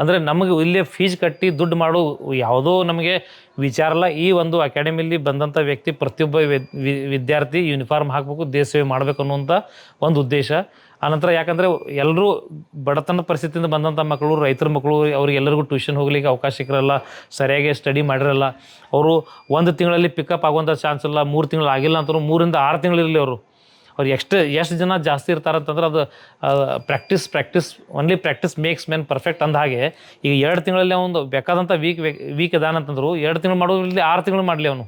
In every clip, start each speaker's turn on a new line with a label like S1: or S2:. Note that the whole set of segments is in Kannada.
S1: ಅಂದರೆ ನಮಗೆ ಇಲ್ಲೇ ಫೀಸ್ ಕಟ್ಟಿ ದುಡ್ಡು ಮಾಡೋ ಯಾವುದೋ ನಮಗೆ ವಿಚಾರ ಇಲ್ಲ. ಈ ಒಂದು ಅಕಾಡೆಮಿಲಿ ಬಂದಂಥ ವ್ಯಕ್ತಿ ಪ್ರತಿಯೊಬ್ಬ ವಿದ್ಯಾರ್ಥಿ ಯೂನಿಫಾರ್ಮ್ ಹಾಕಬೇಕು, ದೇಶ ಸೇವೆ ಮಾಡಬೇಕು ಅನ್ನುವಂಥ ಒಂದು ಉದ್ದೇಶ. ಆನಂತರ ಯಾಕಂದರೆ ಎಲ್ಲರೂ ಬಡತನ ಪರಿಸ್ಥಿತಿಯಿಂದ ಬಂದಂಥ ಮಕ್ಕಳು, ರೈತರ ಮಕ್ಕಳು, ಅವ್ರಿಗೆಲ್ಲರಿಗೂ ಟ್ಯೂಷನ್ ಹೋಗ್ಲಿಕ್ಕೆ ಅವಕಾಶ ಸಿಕ್ಕಿರಲ್ಲ, ಸರಿಯಾಗಿ ಸ್ಟಡಿ ಮಾಡಿರಲ್ಲ. ಅವರು ಒಂದು ತಿಂಗಳಲ್ಲಿ ಪಿಕಪ್ ಆಗುವಂಥ ಚಾನ್ಸ್ ಇಲ್ಲ, 3 ತಿಂಗಳು ಆಗಿಲ್ಲ ಅಂತಂದ್ರೆ 3 ರಿಂದ 6 ತಿಂಗಳಿರಲಿ ಅವ್ರು ಎಷ್ಟು ಜನ ಜಾಸ್ತಿ ಇರ್ತಾರಂತಂದ್ರೆ ಅದು practice only practice makes men perfect ಅಂದ ಹಾಗೆ. ಈಗ 2 ತಿಂಗಳಲ್ಲಿ ಒಂದು ಬೇಕಾದಂಥ ವೀಕ್ ಇದಾನಂತಂದ್ರು 2 ತಿಂಗಳು ಮಾಡೋದ್ರಲ್ಲಿ 6 ತಿಂಗಳು ಮಾಡಲಿ ಅವನು.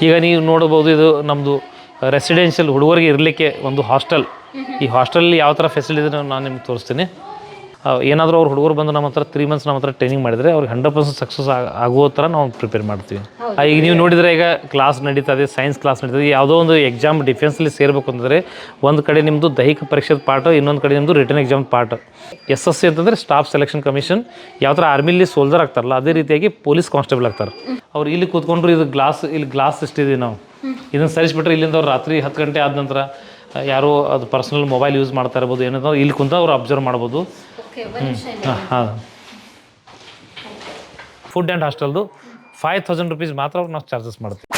S1: ಈಗ ನೀವು ನೋಡ್ಬೋದು, ಇದು ನಮ್ಮದು ರೆಸಿಡೆನ್ಷಿಯಲ್ ಹುಡುಗರಿಗೆ ಇರಲಿಕ್ಕೆ ಒಂದು ಹಾಸ್ಟೆಲ್. ಈ ಹಾಸ್ಟೆಲಲ್ಲಿ ಯಾವ ಥರ ಫೆಸಿಲಿಟಿ ನಾನು ನಿಮ್ಗೆ ತೋರಿಸ್ತೀನಿ. ಏನಾದರೂ ಅವ್ರು ಹುಡುಗರು ಬಂದು ನಮ್ಮ ಹತ್ರ 3 ಮಂತ್ಸ್ ನಮ್ಮ ಹತ್ರ ಟ್ರೈನಿಂಗ್ ಮಾಡಿದರೆ ಅವ್ರಿಗೆ 100% ಸಕ್ಸಸ್ ಆಗುವ ಥರ ನಾವು ಪ್ರಿಪೇರ್ ಮಾಡ್ತೀವಿ. ಈಗ ನೀವು ನೋಡಿದರೆ ಈಗ ಕ್ಲಾಸ್ ನಡೀತದೆ, ಸೈನ್ಸ್ ಕ್ಲಾಸ್ ನಡೀತದೆ. ಯಾವುದೋ ಒಂದು ಎಕ್ಸಾಮ್ ಡಿಫೆನ್ಸಲ್ಲಿ ಸೇರಬೇಕು ಅಂತಂದರೆ ಒಂದು ಕಡೆ ನಿಮ್ಮದು ದೈಹಿಕ ಪರೀಕ್ಷೆದ ಪಾರ್ಟ್, ಇನ್ನೊಂದು ಕಡೆ ನಿಮ್ಮದು ರಿಟರ್ನ್ ಎಕ್ಸಾಮ್ ಪಾರ್ಟ್. SSC ಅಂತಂದರೆ ಸ್ಟಾಫ್ ಸೆಲೆಕ್ಷನ್ ಕಮಿಷನ್. ಯಾವ ಥರ ಆರ್ಮಿಲಿ ಸೋಲ್ಜರ್ ಆಗ್ತಾರಲ್ಲ ಅದೇ ರೀತಿಯಾಗಿ ಪೊಲೀಸ್ ಕಾನ್ಸ್ಟೇಬಲ್ ಆಗ್ತಾರೆ. ಅವ್ರು ಇಲ್ಲಿ ಕೂತ್ಕೊಂಡ್ರು, ಇದು ಗ್ಲಾಸ್ ಇಷ್ಟಿದೆ, ನಾವು ಇದನ್ನು ಸರಿಸ್ಬಿಟ್ರೆ ಇಲ್ಲಿಂದ ಅವ್ರು ರಾತ್ರಿ 10 ಗಂಟೆ ಆದ ನಂತರ ಯಾರೋ ಅದು ಪರ್ಸನಲ್ ಮೊಬೈಲ್ ಯೂಸ್ ಮಾಡ್ತಾ ಇರ್ಬೋದು, ಏನಂದ್ರೆ ಇಲ್ಲಿ ಕುಂತ ಅವ್ರು ಅಬ್ಸರ್ವ್ ಮಾಡ್ಬೋದು. ಹಾಂ, ಫುಡ್ ಆ್ಯಂಡ್ ಹಾಸ್ಟೆಲ್ದು 5000 rupees ಮಾತ್ರ ನಾವು ಚಾರ್ಜಸ್ ಮಾಡ್ತೀವಿ.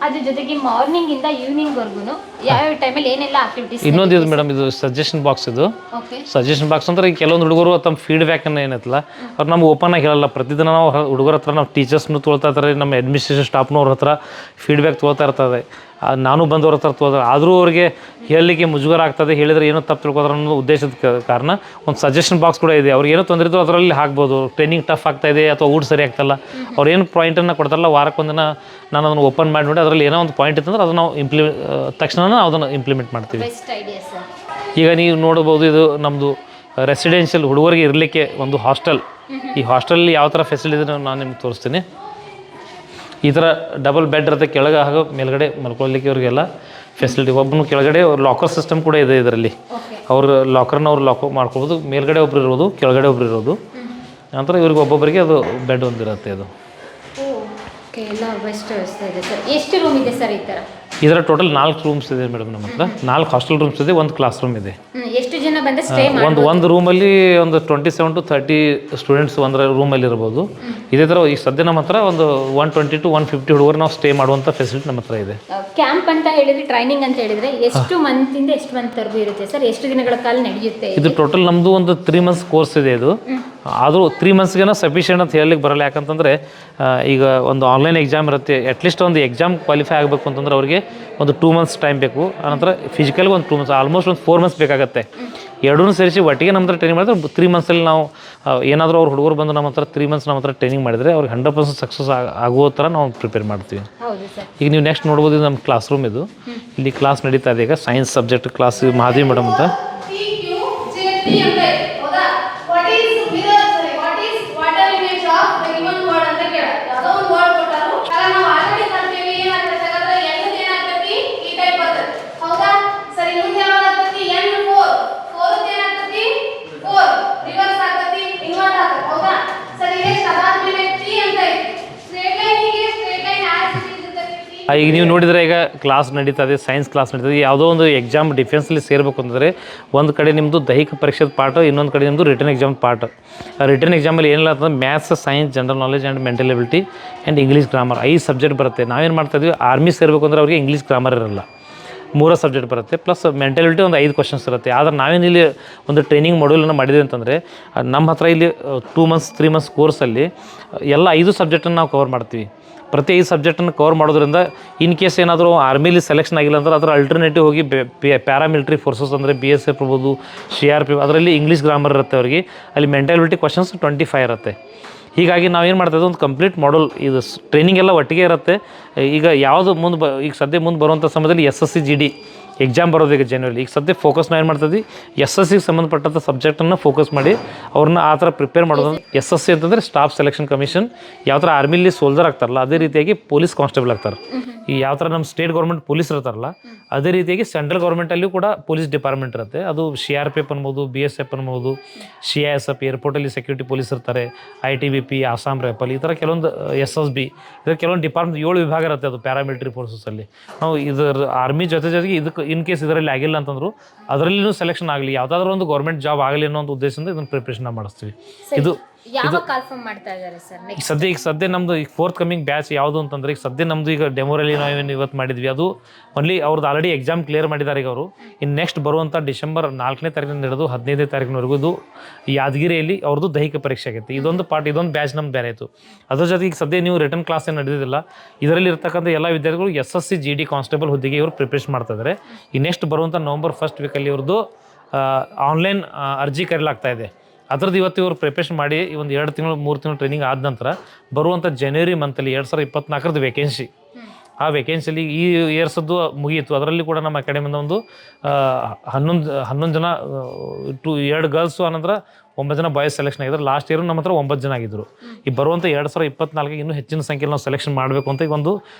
S2: ಅದ್ರ ಜೊತೆಗೆ ಮಾರ್ನಿಂಗ್ ಇಂದ ಈವ್ನಿಂಗ್ ವರ್ಗು ಯಾವ ಟೈಮಲ್ಲಿ ಏನೆಲ್ಲ ಆಕ್ಟಿವಿಟೀಸ್.
S1: ಇನ್ನೊಂದು ಇದು ಮೇಡಮ್, ಇದು ಸಜೆಷನ್ ಬಾಕ್ಸ್. ಇದು ಸಜೆಷನ್ ಬಾಕ್ಸ್ ಅಂದ್ರೆ ಕೆಲವೊಂದು ಹುಡುಗರು ತಮ್ಮ ಫೀಡ್ಬ್ಯಾಕ್ ಅನ್ನ ಏನೈತಲ್ಲ ಅವ್ರು ನಮ್ಗೆ ಓಪನ್ ಆಗಿ ಹೇಳಲ್ಲ. ಪ್ರತಿದಿನ ನಾವು ಹುಡುಗರ ಹತ್ರ ನಾವು ಟೀಚರ್ಸ್ನು ತೊಗೊಳ್ತಾ ಇರ್ತಾರೆ, ನಮ್ಮ ಅಡ್ಮಿನಿಸ್ಟ್ರೇಷನ್ ಸ್ಟಾಫ್ನವ್ರ ಹತ್ರ ಫೀಡ್ಬ್ಯಾಕ್ ತೊಗೊಳ್ತಾ ಇರ್ತದೆ. ನಾನು ಬಂದವ್ರ ಹತ್ರ ತೊಗೊಳ್ತಾರೆ. ಆದರೂ ಅವ್ರಿಗೆ ಹೇಳಲಿಕ್ಕೆ ಮುಜುಗರ ಆಗ್ತದೆ, ಹೇಳಿದರೆ ಏನೋ ತಪ್ಪು ತಿಳ್ಕೊತಾರೆ ಅನ್ನೋ ಉದ್ದೇಶದ ಕಾರಣ ಒಂದು ಸಜೆಷನ್ ಬಾಕ್ಸ್ ಕೂಡ ಇದೆ. ಅವ್ರಿಗೆ ಏನೋ ತೊಂದರೆ ಇದ್ದು ಅದರಲ್ಲಿ ಹಾಕ್ಬೋದು. ಟ್ರೈನಿಂಗ್ ಟಫ್ ಆಗ್ತಾಯಿದೆ ಅಥವಾ ಊಟ ಸರಿ ಆಗ್ತಾಯಿಲ್ಲ, ಅವ್ರು ಏನು ಪಾಯಿಂಟನ್ನು ಕೊಡ್ತಾರಲ್ಲ ವಾರಕ್ಕೊಂದಿನ ನಾನು ಅದನ್ನು ಓಪನ್ ಮಾಡಿ ನೋಡಿ ಅದರಲ್ಲಿ ಏನೋ ಒಂದು ಪಾಯಿಂಟ್ ಇತ್ತಂದ್ರೆ ಅದನ್ನು ನಾವು ತಕ್ಷಣ ಅದನ್ನು ಇಂಪ್ಲಿಮೆಂಟ್ ಮಾಡ್ತೀವಿ. ಈಗ ನೀವು ನೋಡ್ಬೋದು, ಇದು ನಮ್ಮದು ರೆಸಿಡೆನ್ಷಿಯಲ್ ಹುಡುಗರಿಗೆ ಇರಲಿಕ್ಕೆ ಒಂದು ಹಾಸ್ಟೆಲ್. ಈ ಹಾಸ್ಟೆಲಲ್ಲಿ ಯಾವ ಥರ ಫೆಸಿಲಿಟಿ ನಾನು ನಿಮ್ಗೆ ತೋರಿಸ್ತೀನಿ. ಈ ಥರ ಡಬಲ್ ಬೆಡ್ ಇರುತ್ತೆ, ಕೆಳಗೆ ಹಾಗೂ ಮೇಲ್ಗಡೆ ಮಲ್ಕೊಳ್ಳಿಕ್ಕೆ ಅವ್ರಿಗೆಲ್ಲ ಫೆಸಿಲಿಟಿ. ಒಬ್ಬನು ಕೆಳಗಡೆ ಲಾಕರ್ ಸಿಸ್ಟಮ್ ಕೂಡ ಇದೆ ಇದರಲ್ಲಿ. ಅವ್ರ ಲಾಕರ್ನ ಅವ್ರು ಲಾಕ್ ಮಾಡ್ಕೊಬೋದು. ಮೇಲ್ಗಡೆ ಒಬ್ರು ಇರ್ಬೋದು, ಕೆಳಗಡೆ ಒಬ್ರು ಇರೋದು. ನಂತರ ಇವ್ರಿಗೆ ಒಬ್ಬೊಬ್ಬರಿಗೆ ಅದು ಬೆಡ್ ಒಂದಿರುತ್ತೆ. ಅದು
S2: ಎಷ್ಟು ರೂಮ್ ಇದೆ ಸರ್ ಈ ಥರ?
S1: ಇದರ ಟೋಟಲ್ 4 ರೂಮ್ಸ್ ಇದೆ ಮೇಡಮ್ ನಮ್ಮ ಹತ್ರ. 4 ಹಾಸ್ಟೆಲ್ ರೂಮ್ಸ್ ಇದೆ, 1 ಕ್ಲಾಸ್ ರೂಮ್ ಇದೆ.
S2: ಎಷ್ಟು ಜನ ಬಂದು ಸ್ಟೇ
S1: ಒಂದು ರೂಮಲ್ಲಿ ಒಂದು 27 to 30 ಸ್ಟೂಡೆಂಟ್ಸ್ ಒಂದು ರೂಮಲ್ಲಿ ಇರ್ಬೋದು. ಇದೇ ಥರ ಈಗ ಸದ್ಯ ನಮ್ಮ ಹತ್ರ ಒಂದು 120 to 150 ಹುಡುಗರು ನಾವು ಸ್ಟೇ ಮಾಡುವಂಥ ಫೆಸಿಲಿಟಿ ನಮ್ಮ ಹತ್ರ ಇದೆ.
S2: ಕ್ಯಾಂಪ್ ಅಂತ ಹೇಳಿದ್ರೆ, ಟ್ರೈನಿಂಗ್ ಅಂತ ಹೇಳಿದ್ರೆ ಎಷ್ಟು ಮಂತಿಂದ ಎಷ್ಟು ಮಂತ್ವರೆಗೂ ಇರುತ್ತೆ ಸರ್? ಎಷ್ಟು ದಿನಗಳ ಕಾಲ ನಡೆಯುತ್ತೆ
S1: ಇದು? ಟೋಟಲ್ ನಮ್ಮದು ಒಂದು 3 months ಕೋರ್ಸ್ ಇದೆ ಇದು. ಆದರೂ 3 monthsಗೆ ಸಫಿಷಿಯೆಂಟ್ ಅಂತ ಹೇಳಲಿಕ್ಕೆ ಬರಲ್ಲ. ಯಾಕಂತಂದರೆ ಈಗ ಒಂದು ಆನ್ಲೈನ್ ಎಕ್ಸಾಮ್ ಇರುತ್ತೆ. ಅಟ್ಲೀಸ್ಟ್ ಒಂದು ಎಕ್ಸಾಮ್ ಕ್ವಾಲಿಫೈ ಆಗಬೇಕು ಅಂತಂದ್ರೆ ಅವ್ರಿಗೆ ಒಂದು 2 months ಟೈಮ್ ಬೇಕು. ಆನಂತರ ಫಿಸಿಕಲ್ಗೆ ಒಂದು 2 months, ಆಲ್ಮೋಸ್ಟ್ ಒಂದು 4 months ಬೇಕಾಗುತ್ತೆ. ಎರಡೂ ಸೇರಿಸಿ ಒಟ್ಟಿಗೆ ನಮ್ಮ ಹತ್ರ ಟ್ರೈನಿಂಗ್ ಮಾಡಿದ್ರೆ 3 monthsಲ್ಲಿ ನಾವು ಏನಾದರೂ ಅವ್ರು ಹುಡುಗರು ಬಂದು ನಮ್ಮ ಹತ್ರ 3 months ನಮ್ಮ ಹತ್ರ ಟ್ರೈನಿಂಗ್ ಮಾಡಿದರೆ ಅವ್ರಿಗೆ 100% ಸಕ್ಸಸ್ ಆಗುವ ಥರ ನಾವು ಪ್ರಿಪೇರ್ ಮಾಡ್ತೀವಿ. ಈಗ ನೀವು ನೆಕ್ಸ್ಟ್ ನೋಡ್ಬೋದು, ಇದು ನಮ್ಮ ಕ್ಲಾಸ್ ರೂಮ್. ಇದು ಇಲ್ಲಿ ಕ್ಲಾಸ್ ನಡೀತಾ ಇದೆ. ಈಗ science subject class Mahadevi madam ಅಂತ. ಈಗ ನೀವು ನೋಡಿದರೆ ಈಗ ಕ್ಲಾಸ್ ನಡೀತದೆ, ಸೈನ್ಸ್ ಕ್ಲಾಸ್ ನಡೀತದೆ. ಯಾವುದೋ ಒಂದು ಎಕ್ಸಾಮ್ ಡಿಫೆನ್ಸಲ್ಲಿ ಸೇರಬೇಕು ಅಂತಂದರೆ ಒಂದು ಕಡೆ ನಿಮ್ಮದು ದೈಹಿಕ ಪರೀಕ್ಷೆದ ಪಾರ್ಟ್, ಇನ್ನೊಂದು ಕಡೆ ನಿಮ್ಮದು ರಿಟರ್ನ್ ಎಕ್ಸಾಮ್ ಪಾರ್ಟ್. ರಿಟರ್ನ್ ಎಕ್ಸಾಮಲ್ಲಿ ಏನಿಲ್ಲ ಅಂತಂದ್ರೆ maths, science, general knowledge and mental ability and English grammar 5 subject ಬರುತ್ತೆ. ನಾವೇನು ಮಾಡ್ತಾಯಿದ್ವಿ, ಆರ್ಮಿ ಸೇರಬೇಕು ಅಂದರೆ ಅವ್ರಿಗೆ ಇಂಗ್ಲೀಷ್ ಗ್ರಾಮರ್ ಇರಲ್ಲ, 3 ಸಬ್ಜೆಕ್ಟ್ ಬರುತ್ತೆ. ಪ್ಲಸ್ ಮೆಂಟಲಿಟಿ ಒಂದು 5 ಕ್ವಶನ್ಸ್ ಇರುತ್ತೆ. ಆದರೆ ನಾವೇನಿಲ್ಲಿ ಒಂದು ಟ್ರೈನಿಂಗ್ ಮಾಡ್ಯೂಲನ್ನು ಮಾಡಿದ್ವಿ ಅಂತಂದರೆ ನಮ್ಮ ಹತ್ರ ಇಲ್ಲಿ 2 months 3 months ಕೋರ್ಸಲ್ಲಿ ಎಲ್ಲ 5 ಸಬ್ಜೆಕ್ಟನ್ನು ನಾವು ಕವರ್ ಮಾಡ್ತೀವಿ. ಪ್ರತಿ 5 ಸಬ್ಜೆಕ್ಟನ್ನು ಕವರ್ ಮಾಡೋದ್ರಿಂದ ಇನ್ ಕೇಸ್ ಏನಾದರೂ ಆರ್ಮಿಲಿ ಸೆಲೆಕ್ಷನ್ ಆಗಿಲ್ಲ ಅಂದ್ರೆ ಅದರ ಅಲ್ಟರ್ನೇಟಿವ್ ಹೋಗಿ ಪ್ಯಾರಾಮಿಲಿಟ್ರಿ ಫೋರ್ಸಸ್ ಅಂದರೆ BSF ಇರ್ಬೋದು, CRP, ಅದರಲ್ಲಿ ಇಂಗ್ಲೀಷ್ ಗ್ರಾಮರ್ ಇರುತ್ತೆ ಅವರಿಗೆ. ಅಲ್ಲಿ ಮೆಂಟಾಲಿಟಿ ಕ್ವಶನ್ಸ್ 25 ಇರುತ್ತೆ. ಹೀಗಾಗಿ ನಾವೇನು ಮಾಡ್ತಾಯಿದ್ವಿ, ಒಂದು ಕಂಪ್ಲೀಟ್ ಮಾಡಲ್ ಇದು ಟ್ರೈನಿಂಗ್ ಎಲ್ಲ ಒಟ್ಟಿಗೆ ಇರುತ್ತೆ. ಈಗ ಯಾವುದು ಈಗ ಸದ್ಯ ಮುಂದೆ ಬರುವಂಥ ಸಮಯದಲ್ಲಿ SSC GD ಎಕ್ಸಾಮ್ ಬರೋದು ಈಗ ಜನರಲಿ. ಈಗ ಸದ್ಯ ಫೋಕಸ್ ನಾವು ಏನು ಮಾಡ್ತಿದ್ವಿ, SSCಗೆ ಸಂಬಂಧಪಟ್ಟಂಥ ಸಬ್ಜೆಕ್ಟನ್ನು ಫೋಕಸ್ ಮಾಡಿ ಅವ್ರನ್ನ ಆ ಥರ ಪ್ರಿಪೇರ್ ಮಾಡೋದು. SSC ಅಂತಂದರೆ ಸ್ಟಾಫ್ ಸೆಲೆಕ್ಷನ್ ಕಮಿಷನ್. ಯಾವ ಥರ ಆರ್ಮಿಲಿ ಸೋಲ್ಜರ್ ಆಗ್ತಾರಲ್ಲ ಅದೇ ರೀತಿಯಾಗಿ ಪೊಲೀಸ್ ಕಾನ್ಸ್ಟೇಬಲ್ ಆಗ್ತಾರೆ. ಈ ಯಾವ ಥರ ನಮ್ಮ ಸ್ಟೇಟ್ ಗೌರ್ಮೆಂಟ್ ಪೊಲೀಸ್ ಇರ್ತಾರಲ್ಲ ಅದೇ ರೀತಿಯಾಗಿ ಸೆಂಟ್ರಲ್ ಗೌರ್ಮೆಂಟಲ್ಲಿಯೂ ಕೂಡ ಪೊಲೀಸ್ ಡಿಪಾರ್ಟ್ಮೆಂಟ್ ಇರುತ್ತೆ. ಅದು CRPF ಅನ್ಬೋದು, BSF ಅನ್ಬೋದು, CISF, ಏರ್ಪೋರ್ಟಲ್ಲಿ ಸೆಕ್ಯೂರಿಟಿ ಪೊಲೀಸ್ ಇರ್ತಾರೆ, ITBP, ಆಸಾಮ್ ರೈಫಲ್, ಈ ಥರ ಕೆಲವೊಂದು SSB, ಇದರ ಕೆಲವೊಂದು ಡಿಪಾರ್ಟ್ಮೆಂಟ್ 7 ವಿಭಾಗ ಇರುತ್ತೆ ಅದು ಪ್ಯಾರಾಮಿಲಿಟ್ರಿ ಫೋರ್ಸಸಲ್ಲಿ. ನಾವು ಇದರ ಆರ್ಮಿ ಜೊತೆಗೆ ಇನ್ ಕೇಸ್ ಇದರಲ್ಲಿ ಆಗಿಲ್ಲ ಅಂತಂದ್ರು ಅದರಲ್ಲಿನೂ ಸೆಲೆಕ್ಷನ್ ಆಗಲಿ, ಯಾವುದಾದ್ರೂ ಒಂದು ಗೌರ್ಮೆಂಟ್ ಜಾಬ್ ಆಗಲಿ ಅನ್ನೋ ಒಂದು ಉದ್ದೇಶದಿಂದ ಇದನ್ನು ಪ್ರಿಪ್ರೇಷನ್ ಮಾಡಿಸ್ತೀವಿ. ಇದು
S2: ಯಾವ ಕಾಲ್ಫಾರ್ಮ್ ಮಾಡ್ತಾ ಇದ್ದಾರೆ ಸರ್?
S1: ಈಗ ಸದ್ಯ ನಮ್ಮದು ಈಗ ಫೋರ್ತ್ ಕಮಿಂಗ್ ಬ್ಯಾಚ್ ಯಾವುದು ಅಂತಂದ್ರೆ ಈಗ ಸದ್ಯ ನಮ್ಮದು ಈಗ ಡೆಮೋರಲ್ಲಿ ನಾವೇನು ಇವತ್ತು ಮಾಡಿದ್ವಿ ಅದು ಓನ್ಲಿ ಅವ್ರದ್ದು ಆಲ್ರೆಡಿ ಎಕ್ಸಾಮ್ ಕ್ಲಿಯರ್ ಮಾಡಿದ್ದಾರೆ ಈಗ ಅವರು. ಇನ್ನು ನೆಕ್ಸ್ಟ್ ಬರುವಂಥ ಡಿಸೆಂಬರ್ 4ನೇ ತಾರೀಕಿನಿಂದ ಹಿಡಿದು 15ನೇ ತಾರೀಕಿನವರೆಗೂ ಇದು ಯಾದಗಿರಿಯಲ್ಲಿ ಅವ್ರದ್ದು ದೈಹಿಕ ಪರೀಕ್ಷೆ ಆಗೈತೆ. ಇದೊಂದು ಇದೊಂದು ಬ್ಯಾಚ್ ನಮ್ದು ಬೇರೆ ಆಯಿತು. ಅದ್ರ ಜೊತೆಗೆ ಈಗ ಸದ್ಯ ನೀವು ರಿಟರ್ನ್ ಕ್ಲಾಸ್ ಏನು ನಡೆದಿಲ್ಲ, ಇದರಲ್ಲಿ ಇರ್ತಕ್ಕಂಥ ಎಲ್ಲ ವಿದ್ಯಾರ್ಥಿಗಳು SSC GD ಕಾನ್ಸ್ಟೇಬಲ್ ಹುದ್ದೆಗೆ ಇವರು ಪ್ರಿಪ್ರೇಷನ್ ಮಾಡ್ತಾ ಇದ್ದಾರೆ. ಈ ನೆಕ್ಸ್ಟ್ ಬರುವಂಥ ನವಂಬರ್ 1st ವೀಕಲ್ಲಿ ಇವ್ರದ್ದು ಆನ್ಲೈನ್ ಅರ್ಜಿ ಕರೆಯಲಾಗ್ತಾ ಇದೆ. ಅದ್ರದ್ದು ಇವತ್ತು ಇವರು ಪ್ರಿಪ್ರೇಷನ್ ಮಾಡಿ ಒಂದು 2 ತಿಂಗಳು 3 ತಿಂಗಳು ಟ್ರೈನಿಂಗ್ ಆದ ನಂತರ ಬರುವಂಥ ಜನವರಿ ಮಂತಲ್ಲಿ 2024 ವೇಕೆನ್ಸಿ, ಆ ವೇಕೆನ್ಸಿಲಿ ಈ ಇಯರ್ಸದ್ದು ಮುಗಿಯಿತು. ಅದರಲ್ಲಿ ಕೂಡ ನಮ್ಮ ಅಕಾಡೆಮಿಯಿಂದ ಒಂದು 11 ಜನ 2 ಗರ್ಲ್ಸು ಆನಂತರ 9 ಜನ ಬಾಯ್ಸ್ ಸೆಲೆಕ್ಷನ್ ಆಗಿದ್ದಾರೆ. ಲಾಸ್ಟ್ ಇಯರ್ ನಮ್ಮ ಹತ್ರ 9 ಜನ ಆಗಿದ್ದರು. ಈ ಬರುವಂಥ 2024 ಇನ್ನೂ ಹೆಚ್ಚಿನ ಸಂಖ್ಯೆಯಲ್ಲಿ ನಾವು ಸೆಲೆಕ್ಷನ್ ಮಾಡಬೇಕು ಅಂತ ಈಗ ಒಂದು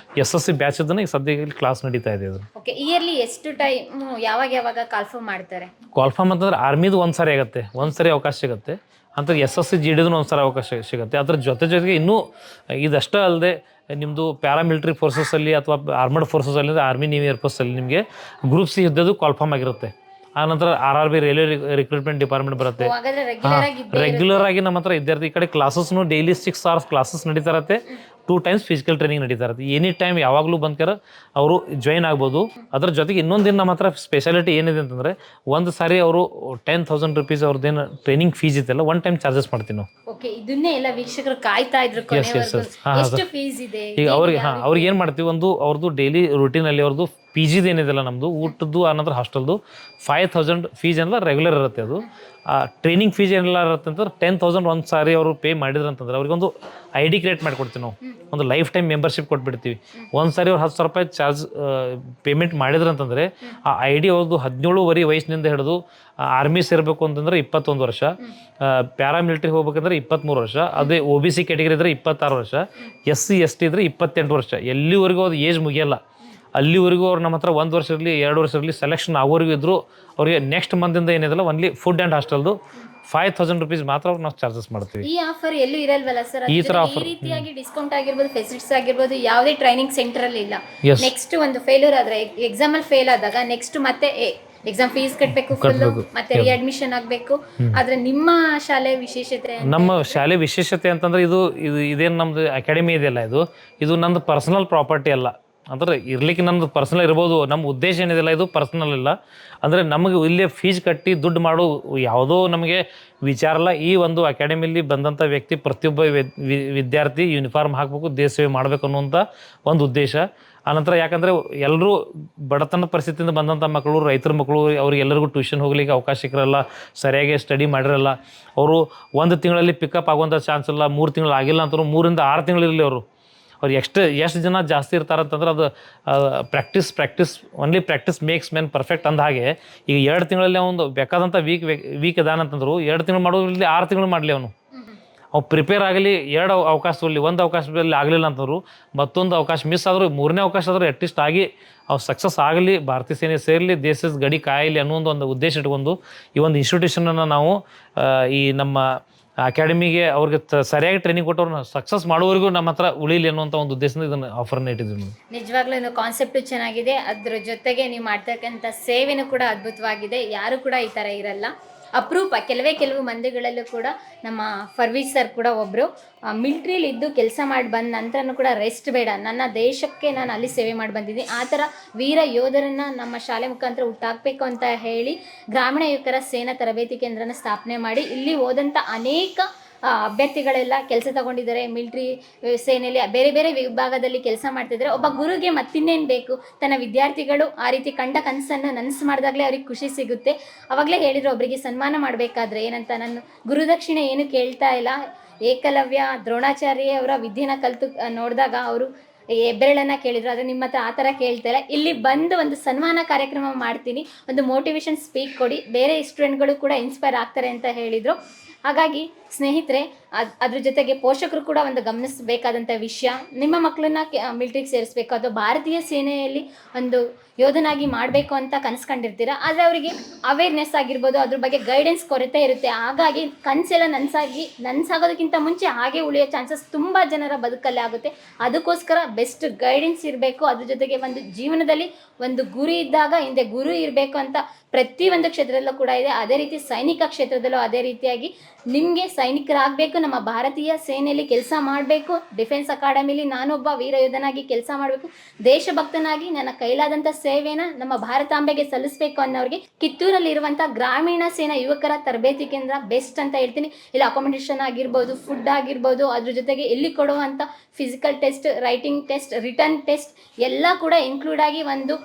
S1: SSC ಬ್ಯಾಚ್ ಅದನ್ನು ಈಗ ಸದ್ಯದಲ್ಲಿ ಕ್ಲಾಸ್ ನಡೀತಾ ಇದೆ. ಇದು
S2: ಓಕೆ, ಇಯರ್ಲಿ ಎಷ್ಟು ಟೈಮ್ ಯಾವಾಗ ಕಾಲ್ಫಾರ್ಮ್ ಮಾಡ್ತಾರೆ?
S1: ಕಾಲ್ಫಾರ್ಮ್ ಅಂತಂದ್ರೆ ಆರ್ಮಿದು ಒಂದು ಸಾರಿ ಆಗುತ್ತೆ, ಒಂದು ಸಾರಿ ಅವಕಾಶ ಸಿಗುತ್ತೆ ಅಂತ. SSC GD ಒಂದು ಸಾರಿ ಅವಕಾಶ ಸಿಗುತ್ತೆ. ಅದ್ರ ಜೊತೆಗೆ ಇನ್ನೂ ಇದಷ್ಟೇ ಅಲ್ಲದೆ ನಿಮ್ಮದು ಪ್ಯಾರಾಮಿಲಿಟ್ರಿ ಫೋರ್ಸಸ್ಸಲ್ಲಿ ಅಥವಾ ಆರ್ಮಡ್ ಫೋರ್ಸಸಲ್ಲಿ ಆರ್ಮಿ ನೇವಿ ಏರ್ಫೋರ್ಸಲ್ಲಿ ನಿಮಗೆ ಗ್ರೂಪ್ ಸಿ ಹುದ್ದೆದು ಕಾಲ್ಫಾರ್ಮ್ ಆಗಿರುತ್ತೆ. ಆನಂತರ RRB ರೈಲ್ವೆ ರಿಕ್ರೂಟ್ಮೆಂಟ್ ಡಿಪಾರ್ಟ್ಮೆಂಟ್ ಬರುತ್ತೆ. ರೆಗ್ಯುಲರ್ ಆಗಿ ನಮ್ಮ ಹತ್ರ ವಿದ್ಯಾರ್ಥಿ ಈ ಕಡೆ ಕ್ಲಾಸಸ್ನು ಡೈಲಿ 6 hours ಕ್ಲಾಸಸ್ ನಡೀತಾ ಇರುತ್ತೆ. 2 times ಫಿಸಿಕಲ್ ಟ್ರೈನಿಂಗ್ ನಡೀತಾ ಇರುತ್ತೆ. ಎನಿ ಟೈಮ್ ಯಾವಾಗಲೂ ಬಂದ್ಕರ ಅವರು ಜಾಯ್ನ್ ಆಗ್ಬೋದು. ಅದ್ರ ಜೊತೆಗೆ ಇನ್ನೊಂದಿನ ನಮ್ಮ ಹತ್ರ ಸ್ಪೆಷಾಲಿಟಿ ಏನಿದೆ ಅಂತಂದರೆ ಒಂದು ಸಾರಿ ಅವರು 10,000 rupees ಅವ್ರದ್ದೇನು ಟ್ರೈನಿಂಗ್ ಫೀಸ್ ಇದೆಲ್ಲ ಒನ್ ಟೈಮ್ ಚಾರ್ಜಸ್ ಮಾಡ್ತೀವಿ ನಾವು.
S2: ಓಕೆ, ಇದನ್ನೇ ಎಲ್ಲ ವೀಕ್ಷಕರು ಕಾಯ್ತಾ ಇದ್ರು. ಎಷ್ಟು ಫೀಸ್ ಇದೆ
S1: ಈಗ ಅವ್ರಿಗೆ ಏನು ಮಾಡ್ತೀವಿ, ಒಂದು ಅವ್ರದ್ದು ಡೈಲಿ ರೂಟೀನಲ್ಲಿ ಅವ್ರದ್ದು PGದು ಏನಿದೆಲ್ಲ ನಮ್ಮದು ಊಟದ್ದು ಆನಂತರ ಹಾಸ್ಟೆಲ್ದು 5,000 ಫೀಸ್ ಏನೆಲ್ಲ ರೆಗ್ಯುಲರ್ ಇರುತ್ತೆ. ಅದು ಟ್ರೈನಿಂಗ್ ಫೀಸ್ ಏನೆಲ್ಲ ಇರುತ್ತೆ ಅಂತಂದ್ರೆ 10,000 ಒಂದು ಸಾರಿ ಅವರು ಪೇ ಮಾಡಿದ್ರು ಅಂತಂದ್ರೆ ಅವ್ರಿಗೊಂದು ID ಕ್ರಿಯೇಟ್ ಮಾಡಿಕೊಡ್ತೀವಿ ನಾವು. ಒಂದು ಲೈಫ್ ಟೈಮ್ ಮೆಂಬರ್ಶಿಪ್ ಕೊಟ್ಬಿಡ್ತೀವಿ. ಒಂದು ಸಾರಿ ಅವ್ರು 10,000 ರೂಪಾಯಿ ಚಾರ್ಜ್ ಪೇಮೆಂಟ್ ಮಾಡಿದ್ರು ಅಂತಂದರೆ ಆ ID ಅವ್ರದ್ದು 17 ವಯಸ್ಸಿನಿಂದ ಹಿಡಿದು ಆರ್ಮಿ ಸೇರಬೇಕು ಅಂತಂದ್ರೆ 21 ವರ್ಷ, ಪ್ಯಾರಾಮಿಲಿಟ್ರಿ ಹೋಗ್ಬೇಕಂದ್ರೆ 23 ವರ್ಷ, ಅದೇ OBC ಕ್ಯಾಟಗರಿ ಇದ್ದರೆ 26 ವರ್ಷ, SC ST ಇದ್ದರೆ 28 ವರ್ಷ. ಎಲ್ಲಿವರೆಗೂ ಅದು ಏಜ್ ಮುಗಿಯಲ್ಲ ಅಲ್ಲಿವರೆಗೂ ಅವ್ರು ನಮ್ಮ ಹತ್ರ 1 ವರ್ಷ ಇರಲಿ 2 ವರ್ಷ ಇರಲಿ ಸೆಲೆಕ್ಷನ್ ಆಗೋರಿಗೂ ಇದ್ದರು ಅವರಿಗೆ ನೆಕ್ಸ್ಟ್ ಮಂತಿಂದ ಏನಿದೆಲ್ಲ ಒನ್ಲಿ ಫುಡ್ ಆ್ಯಂಡ್ ಹಾಸ್ಟೆಲ್ದು 5,000 rupees ಮಾತ್ರ ನಾವು ಚಾರ್ಜಸ್ ಮಾಡ್ತೀವಿ.
S2: ಈ ಆಫರ್ ಎಲ್ಲೂ ಇರಲ್ವಲ್ಲ ಸರ್?
S1: ಈ ಥರ ಆಫರ್
S2: ರೀತಿಯಾಗಿ ಡಿಸ್ಕೌಂಟ್ ಆಗಿರ್ಬೋದು, ಫೆಸಿಲಿಟೀಸ್ ಆಗಿರ್ಬೋದು ಯಾವುದೇ ಟ್ರೈನಿಂಗ್ ಸೆಂಟರ್ ಅಲ್ಲಿ ಇಲ್ಲ. ನೆಕ್ಸ್ಟ್ ಒಂದು ಫೇಲ್ಯೂರ್ ಆದ್ರೆ ಎಕ್ಸಾಮ್ ಅಲ್ಲಿ ಫೇಲ್ ಆದಾಗ ನೆಕ್ಸ್ಟ್ ಮತ್ತೆ ಎಕ್ಸಾಮ್ ಫೀಸ್ ಕಟ್ಟಬೇಕು, ಮತ್ತೆ ರಿಅಡ್ಮಿಷನ್ ಆಗಬೇಕು. ಆದ್ರೆ ನಿಮ್ಮ ಶಾಲೆ ವಿಶೇಷತೆ,
S1: ನಮ್ಮ ಶಾಲೆ ವಿಶೇಷತೆ ಅಂತಂದ್ರೆ ಇದೇನು ನಮ್ದು ಅಕಾಡೆಮಿ ಇದೆಯಲ್ಲ, ಇದು ನಂದು ಪರ್ಸನಲ್ ಪ್ರಾಪರ್ಟಿ ಅಲ್ಲ. ಅಂದ್ರೆ ಇರ್ಲಿಕ್ಕೆ ನಮ್ದು ಪರ್ಸನಲ್ ಇರ್ಬೋದು, ನಮ್ಮ ಉದ್ದೇಶ ಏನಿದೆಲ್ಲ ಇದು ಪರ್ಸನಲ್ ಇಲ್ಲ. ಅಂದರೆ ನಮಗೆ ಇಲ್ಲೇ ಫೀಸ್ ಕಟ್ಟಿ ದುಡ್ಡು ಮಾಡು ಯಾವುದೋ ನಮಗೆ ವಿಚಾರ ಇಲ್ಲ. ಈ ಒಂದು ಅಕಾಡೆಮಿಲಿ ಬಂದಂಥ ವ್ಯಕ್ತಿ ಪ್ರತಿಯೊಬ್ಬ ವಿದ್ಯಾರ್ಥಿ ಯೂನಿಫಾರ್ಮ್ ಹಾಕಬೇಕು, ದೇಶ ಸೇವೆ ಮಾಡಬೇಕು ಅನ್ನುವಂಥ ಒಂದು ಉದ್ದೇಶ. ಆನಂತರ ಯಾಕಂದರೆ ಎಲ್ಲರೂ ಬಡತನ ಪರಿಸ್ಥಿತಿಯಿಂದ ಬಂದಂಥ ಮಕ್ಕಳು, ರೈತರ ಮಕ್ಕಳು, ಅವ್ರಿಗೆಲ್ಲರಿಗೂ ಟ್ಯೂಷನ್ ಹೋಗ್ಲಿಕ್ಕೆ ಅವಕಾಶ ಇರಲ್ಲ, ಸರಿಯಾಗಿ ಸ್ಟಡಿ ಮಾಡಿರಲ್ಲ. ಅವರು 1 ತಿಂಗಳಲ್ಲಿ ಪಿಕಪ್ ಆಗುವಂಥ ಚಾನ್ಸ್ ಇಲ್ಲ. 3 ತಿಂಗಳು ಆಗಿಲ್ಲ ಅಂತಂದ್ರೆ 3 ರಿಂದ 6 ತಿಂಗಳಿರಲಿ ಅವ್ರು ಎಷ್ಟು ಜನ ಜಾಸ್ತಿ ಇರ್ತಾರಂತಂದ್ರೆ ಅದು practice only practice makes men perfect ಅಂದ ಹಾಗೆ. ಈಗ 2 ತಿಂಗಳಲ್ಲಿ ಒಂದು ಬೇಕಾದಂಥ ವೀಕ್ ಅದಾನಂತಂದ್ರು 2 ತಿಂಗಳು ಮಾಡೋದ್ರಲ್ಲಿ 6 ತಿಂಗಳು ಮಾಡಲಿ. ಅವ್ನು ಪ್ರಿಪೇರ್ ಆಗಲಿ, 2 ಅವಕಾಶದಲ್ಲಿ 1 ಅವಕಾಶದಲ್ಲಿ ಆಗಲಿಲ್ಲ ಅಂತಂದ್ರು ಮತ್ತೊಂದು ಅವಕಾಶ ಮಿಸ್ ಆದರೂ 3ನೇ ಅವಕಾಶ ಆದರೂ ಅಟ್ಲೀಸ್ಟ್ ಆಗಿ ಅವ್ರು ಸಕ್ಸಸ್ ಆಗಲಿ, ಭಾರತೀಯ ಸೇನೆ ಸೇರಲಿ, ದೇಶದ ಗಡಿ ಕಾಯಲಿ ಅನ್ನೋ ಒಂದು ಉದ್ದೇಶ ಇಟ್ಕೊಂಡು ಈ ಒಂದು ಇನ್ಸ್ಟಿಟ್ಯೂಷನನ್ನು ನಾವು ಈ ನಮ್ಮ ಅಕಾಡೆಮಿಗೆ ಅವ್ರಿಗೆ ಸರಿಯಾಗಿ ಟ್ರೈನಿಂಗ್ ಕೊಟ್ಟವ್ರನ್ನ ಸಕ್ಸಸ್ ಮಾಡೋವರೆಗೂ ನಮ್ಮ ಹತ್ರ ಉಳಿಲಿ ಅನ್ನುವಂಥ ಒಂದು ಉದ್ದೇಶದಿಂದ ಇದನ್ನು ಆಫರ್ನ ಇಟ್ಟಿದ್ದೀವಿ.
S2: ನಿಜವಾಗ್ಲೂ ಇದು ಕಾನ್ಸೆಪ್ಟು ಚೆನ್ನಾಗಿದೆ. ಅದ್ರ ಜೊತೆಗೆ ನೀವು ಮಾಡ್ತಕ್ಕಂಥ ಸೇವೆನೂ ಕೂಡ ಅದ್ಭುತವಾಗಿದೆ. ಯಾರು ಕೂಡ ಈ ಥರ ಇರಲ್ಲ, ಅಪರೂಪ. ಕೆಲವು ಮಂದಿಗಳಲ್ಲೂ ಕೂಡ ನಮ್ಮ ಫರ್ವೀಸ್ ಸರ್ ಕೂಡ ಒಬ್ಬರು ಮಿಲ್ಟ್ರಿಲಿ ಇದ್ದು ಕೆಲಸ ಮಾಡಿ ಬಂದ ನಂತರನೂ ಕೂಡ ರೆಸ್ಟ್ ಬೇಡ, ನನ್ನ ದೇಶಕ್ಕೆ ನಾನು ಅಲ್ಲಿ ಸೇವೆ ಮಾಡಿ ಬಂದಿದ್ದೀನಿ, ಆ ಥರ ವೀರ ಯೋಧರನ್ನು ನಮ್ಮ ಶಾಲೆ ಮುಖಾಂತರ ಹುಟ್ಟಾಕಬೇಕು ಅಂತ ಹೇಳಿ ಗ್ರಾಮೀಣ ಯುವಕರ ಸೇನಾ ತರಬೇತಿ ಕೇಂದ್ರನ ಸ್ಥಾಪನೆ ಮಾಡಿ ಇಲ್ಲಿ ಹೋದಂಥ ಅನೇಕ ಅಭ್ಯರ್ಥಿಗಳೆಲ್ಲ ಕೆಲಸ ತಗೊಂಡಿದ್ದಾರೆ. ಮಿಲ್ಟ್ರಿ ಸೇನೆಯಲ್ಲಿ ಬೇರೆ ಬೇರೆ ವಿಭಾಗದಲ್ಲಿ ಕೆಲಸ ಮಾಡ್ತಿದ್ದಾರೆ. ಒಬ್ಬ ಗುರುಗೆ ಮತ್ತಿನ್ನೇನು ಬೇಕು, ತನ್ನ ವಿದ್ಯಾರ್ಥಿಗಳು ಆ ರೀತಿ ಕಂಡ ಕನಸನ್ನು ನನಸು ಮಾಡಿದಾಗಲೇ ಅವ್ರಿಗೆ ಖುಷಿ ಸಿಗುತ್ತೆ. ಅವಾಗಲೇ ಹೇಳಿದ್ರು, ಒಬ್ಬರಿಗೆ ಸನ್ಮಾನ ಮಾಡಬೇಕಾದ್ರೆ ಏನಂತ, ನಾನು ಗುರುದಕ್ಷಿಣೆ ಏನು ಕೇಳ್ತಾ ಇಲ್ಲ. ಏಕಲವ್ಯ ದ್ರೋಣಾಚಾರ್ಯ ಅವರ ವಿದ್ಯೆನ ಕಲಿತು ನೋಡಿದಾಗ ಅವರು ಹೆಬ್ಬೆರಳನ್ನು ಕೇಳಿದ್ರು, ಆದರೆ ನಿಮ್ಮ ಹತ್ರ ಆ ಥರ ಕೇಳ್ತಾ ಇಲ್ಲ. ಇಲ್ಲಿ ಬಂದು ಒಂದು ಸನ್ಮಾನ ಕಾರ್ಯಕ್ರಮ ಮಾಡ್ತೀನಿ, ಒಂದು ಮೋಟಿವೇಶನ್ ಸ್ಪೀಕ್ ಕೊಡಿ, ಬೇರೆ ಸ್ಟೂಡೆಂಟ್ಗಳು ಕೂಡ ಇನ್ಸ್ಪೈರ್ ಆಗ್ತಾರೆ ಅಂತ ಹೇಳಿದರು. ಹಾಗಾಗಿ ಸ್ನೇಹಿತರೆ ಅದ್ರ ಜೊತೆಗೆ ಪೋಷಕರು ಕೂಡ ಒಂದು ಗಮನಿಸಬೇಕಾದಂಥ ವಿಷಯ, ನಿಮ್ಮ ಮಕ್ಕಳನ್ನ ಮಿಲಿಟ್ರಿಗೆ ಸೇರಿಸ್ಬೇಕು ಅಥವಾ ಭಾರತೀಯ ಸೇನೆಯಲ್ಲಿ ಒಂದು ಯೋಧನಾಗಿ ಮಾಡಬೇಕು ಅಂತ ಕನಸ್ಕೊಂಡಿರ್ತೀರ, ಆದರೆ ಅವರಿಗೆ ಅವೇರ್ನೆಸ್ ಆಗಿರ್ಬೋದು, ಅದ್ರ ಬಗ್ಗೆ ಗೈಡೆನ್ಸ್ ಕೊರತೆ ಇರುತ್ತೆ. ಹಾಗಾಗಿ ಕನಸೆಲ್ಲ ನನಸಾಗೋದಕ್ಕಿಂತ ಮುಂಚೆ ಹಾಗೆ ಉಳಿಯೋ ಚಾನ್ಸಸ್ ತುಂಬ ಜನರ ಬದುಕಲ್ಲೇ ಆಗುತ್ತೆ. ಅದಕ್ಕೋಸ್ಕರ ಬೆಸ್ಟ್ ಗೈಡೆನ್ಸ್ ಇರಬೇಕು. ಅದ್ರ ಜೊತೆಗೆ ಒಂದು ಜೀವನದಲ್ಲಿ ಒಂದು ಗುರಿ ಇದ್ದಾಗ ಹಿಂದೆ ಗುರು ಇರಬೇಕು ಅಂತ ಪ್ರತಿಯೊಂದು ಕ್ಷೇತ್ರದಲ್ಲೂ ಕೂಡ ಇದೆ. ಅದೇ ರೀತಿ ಸೈನಿಕ ಕ್ಷೇತ್ರದಲ್ಲೂ ಅದೇ ರೀತಿಯಾಗಿ ನಿಮಗೆ ಸೈನಿಕರಾಗಬೇಕು, ನಮ್ಮ ಭಾರತೀಯ ಸೇನೆಯಲ್ಲಿ ಕೆಲಸ ಮಾಡಬೇಕು, ಡಿಫೆನ್ಸ್ ಅಕಾಡೆಮಿಲಿ ನಾನೊಬ್ಬ ವೀರ ಯೋಧನಾಗಿ ಕೆಲಸ ಮಾಡಬೇಕು, ದೇಶಭಕ್ತನಾಗಿ ನನ್ನ ಕೈಲಾದಂಥ ಸೇವೆನ ನಮ್ಮ ಭಾರತಾಂಬೆಗೆ ಸಲ್ಲಿಸಬೇಕು ಅನ್ನೋರಿಗೆ ಕಿತ್ತೂರಲ್ಲಿ ಇರುವಂಥ ಗ್ರಾಮೀಣ ಸೇನಾ ಯುವಕರ ತರಬೇತಿ ಕೇಂದ್ರ ಬೆಸ್ಟ್ ಅಂತ ಹೇಳ್ತೀನಿ. ಇಲ್ಲಿ ಅಕಾಮಿಡೇಷನ್ ಆಗಿರ್ಬೋದು, ಫುಡ್ ಆಗಿರ್ಬೋದು, ಅದ್ರ ಜೊತೆಗೆ ಇಲ್ಲಿ ಕೊಡುವಂಥ physical test, writing test, return test ಎಲ್ಲ ಕೂಡ ಇನ್ಕ್ಲೂಡ್ ಆಗಿ ಒಂದು